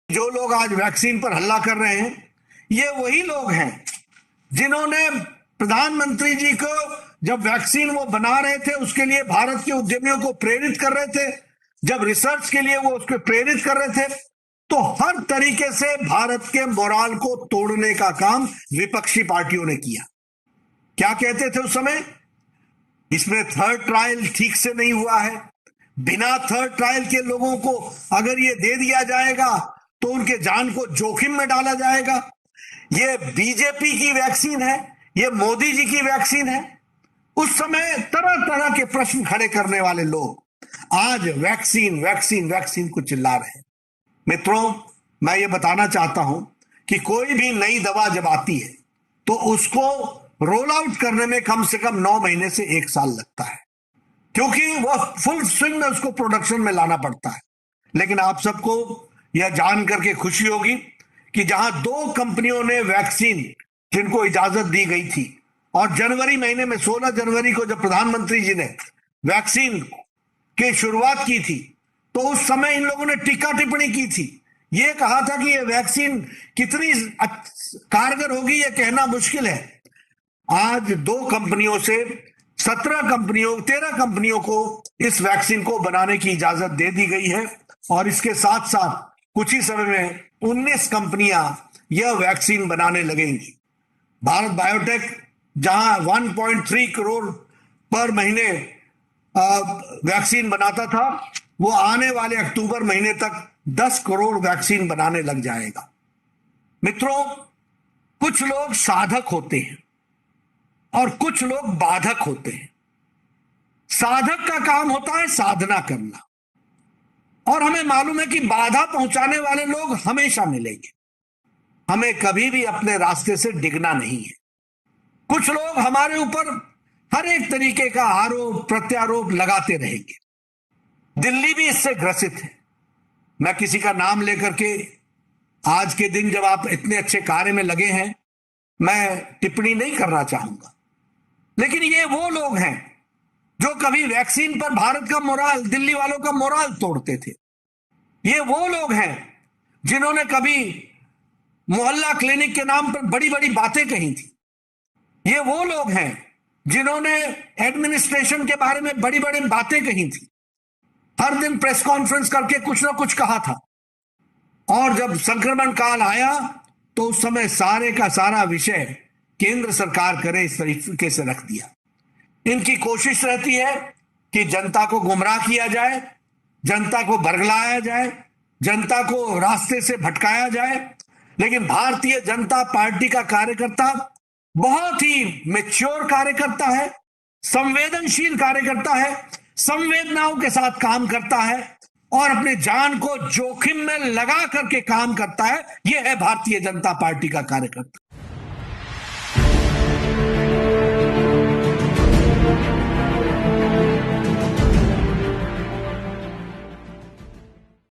जो लोग आज वैक्सीन पर हल्ला कर रहे हैं, ये वही लोग हैं जिन्होंने प्रधानमंत्री जी को जब वैक्सीन वो बना रहे थे उसके लिए भारत के उद्यमियों को प्रेरित कर रहे थे, जब रिसर्च के लिए वो उसको प्रेरित कर रहे थे, तो हर तरीके से भारत के मोराल को तोड़ने का काम विपक्षी पार्टियों ने किया। क्या कहते थे उस समय? इसमें थर्ड ट्रायल ठीक से नहीं हुआ है, बिना थर्ड ट्रायल के लोगों को अगर ये दे दिया जाएगा तो उनके जान को जोखिम में डाला जाएगा। ये बीजेपी की वैक्सीन है, ये मोदी जी की वैक्सीन है। उस समय तरह तरह के प्रश्न खड़े करने वाले लोग आज वैक्सीन वैक्सीन वैक्सीन को चिल्ला रहे हैं। मित्रों, मैं ये बताना चाहता हूं कि कोई भी नई दवा जब आती है तो उसको रोल आउट करने में कम से कम 9 महीने से 1 साल लगता है, क्योंकि वह फुल स्विंग में उसको प्रोडक्शन में लाना पड़ता है। लेकिन आप सबको यह जान करके खुशी होगी कि जहां 2 कंपनियों ने वैक्सीन जिनको इजाजत दी गई थी, और जनवरी महीने में 16 जनवरी को जब प्रधानमंत्री जी ने वैक्सीन की शुरुआत की थी तो उस समय इन लोगों ने टीका टिप्पणी की थी। यह कहा था कि यह वैक्सीन कितनी कारगर होगी यह कहना मुश्किल है। आज 2 कंपनियों से 13 कंपनियों को इस वैक्सीन को बनाने की इजाजत दे दी गई है, और इसके साथ साथ कुछ ही समय में 19 कंपनियां यह वैक्सीन बनाने लगेंगी। भारत बायोटेक जहां 1.3 करोड़ पर महीने वैक्सीन बनाता था, वो आने वाले अक्टूबर महीने तक 10 करोड़ वैक्सीन बनाने लग जाएगा। मित्रों, कुछ लोग साधक होते हैं और कुछ लोग बाधक होते हैं। साधक का काम होता है साधना करना, और हमें मालूम है कि बाधा पहुंचाने वाले लोग हमेशा मिलेंगे। हमें कभी भी अपने रास्ते से डिगना नहीं है। कुछ लोग हमारे ऊपर हर एक तरीके का आरोप प्रत्यारोप लगाते रहेंगे। दिल्ली भी इससे ग्रसित है। मैं किसी का नाम लेकर के आज के दिन जब आप इतने अच्छे कार्य में लगे हैं, मैं टिप्पणी नहीं करना चाहूंगा, लेकिन ये वो लोग हैं जो कभी वैक्सीन पर भारत का मोराल, दिल्ली वालों का मोराल तोड़ते थे। ये वो लोग हैं जिन्होंने कभी मोहल्ला क्लिनिक के नाम पर बड़ी बड़ी बातें कही थी। ये वो लोग हैं जिन्होंने एडमिनिस्ट्रेशन के बारे में बड़ी बड़ी बातें कही थी, हर दिन प्रेस कॉन्फ्रेंस करके कुछ ना कुछ कहा था, और जब संक्रमण काल आया तो उस समय सारे का सारा विषय केंद्र सरकार करे इस तरीके से रख दिया। इनकी कोशिश रहती है कि जनता को गुमराह किया जाए, जनता को बरगलाया जाए, जनता को रास्ते से भटकाया जाए। लेकिन भारतीय जनता पार्टी का कार्यकर्ता बहुत ही मैच्योर कार्यकर्ता है, संवेदनशील कार्यकर्ता है, संवेदनाओं के साथ काम करता है और अपने जान को जोखिम में लगा करके काम करता है। यह है भारतीय जनता पार्टी का कार्यकर्ता।